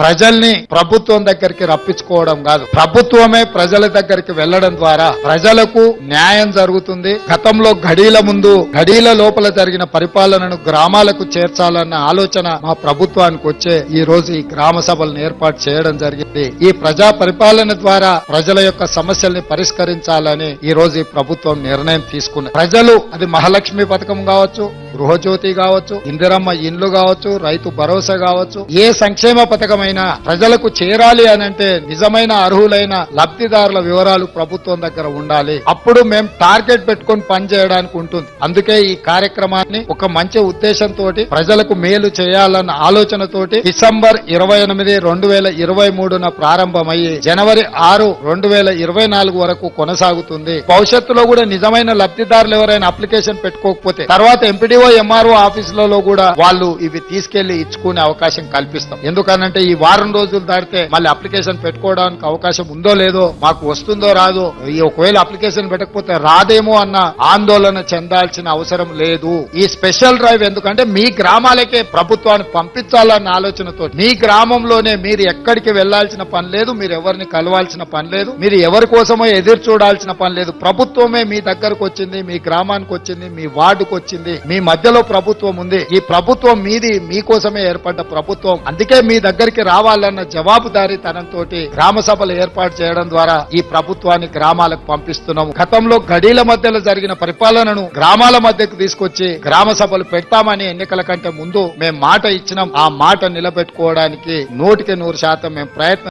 ప్రజల్ని ప్రభుత్వం దగ్గరికి రప్పించుకోవడం కాదు, ప్రభుత్వమే ప్రజల దగ్గరికి వెళ్లడం ద్వారా ప్రజలకు న్యాయం జరుగుతుంది. గతంలో గడీల లోపల జరిగిన పరిపాలనను గ్రామాలకు చేర్చాలన్న ఆలోచన మా ప్రభుత్వానికి వచ్చే ఈ రోజు ఈ గ్రామ సభలను ఏర్పాటు చేయడం జరిగింది. ఈ ప్రజా పరిపాలన ద్వారా ప్రజల యొక్క సమస్యల్ని పరిష్కరించాలని ఈ రోజు ఈ ప్రభుత్వం నిర్ణయం తీసుకున్నది. ప్రజలు అది మహాలక్ష్మి పథకం కావచ్చు, గృహజ్యోతి కావచ్చు, ఇందిరమ్మ ఇండ్లు కావచ్చు, రైతు భరోసా కావచ్చు, ఏ సంక్షేమ పథకమైనా ప్రజలకు చేరాలి అనంటే నిజమైన అర్హులైన లబ్ధిదారుల వివరాలు ప్రభుత్వం దగ్గర ఉండాలి. అప్పుడు మేము టార్గెట్ పెట్టుకొని పని చేయడానికి ఉంటుంది. అందుకే ఈ కార్యక్రమాన్ని ఒక మంచి ఉద్దేశంతో ప్రజలకు మేలు చేయాలన్న ఆలోచనతోటి డిసెంబర్ 28, 2023 ప్రారంభమయ్యి జనవరి 6, 2024 వరకు కొనసాగుతుంది. భవిష్యత్తులో కూడా నిజమైన లబ్ధిదారులు ఎవరైనా అప్లికేషన్ పెట్టుకోకపోతే తర్వాత ఎంపీడీఓ ఎంఆర్ఓ ఆఫీసులలో కూడా వాళ్ళు ఇవి తీసుకెళ్లి ఇచ్చుకునే అవకాశం కల్పిస్తాం. ఎందుకనంటే ఈ వారం రోజులు దాటితే మళ్ళీ అప్లికేషన్ పెట్టుకోవడానికి అవకాశం ఉందో లేదో, మాకు వస్తుందో రాదో, ఒకవేళ అప్లికేషన్ పెట్టకపోతే రాదేమో అన్న ఆందోళన చెందాల్సిన అవసరం లేదు. ఈ స్పెషల్ డ్రైవ్ ఎందుకంటే మీ గ్రామాలకే ప్రభుత్వాన్ని పంపించాలన్న ఆలోచనతో, మీ గ్రామంలోనే మీరు ఎక్కడికి వెళ్లాల్సిన పని లేదు, మీరు ఎవరిని కలవాల్సిన పని లేదు, మీరు ఎవరి కోసమో ఎదురు చూడాల్సిన పని లేదు. ప్రభుత్వమే మీ దగ్గరకు వచ్చింది, మీ గ్రామానికి వచ్చింది, మీ వార్డుకు వచ్చింది, మీ మధ్యలో ప్రభుత్వం ఉంది. ఈ ప్రభుత్వం మీది, మీకోసమే ఏర్పడ్డ ప్రభుత్వం. అందుకే మీ దగ్గరికి రావాలన్న జవాబుదారీతనంతో గ్రామ సభలు ఏర్పాటు చేయడం ద్వారా ఈ ప్రభుత్వాన్ని గ్రామాలకు పంపిస్తున్నాము. గతంలో గడీల మధ్యలో జరిగిన పరిపాలనను గ్రామాల మధ్యకు తీసుకొచ్చి గ్రామ సభలు పెడతామని ఎన్నికల కంటే ముందు మేము మాట ఇచ్చినాం. ఆ మాట నిలబెట్టుకోవడానికి 100% మేము ప్రయత్నం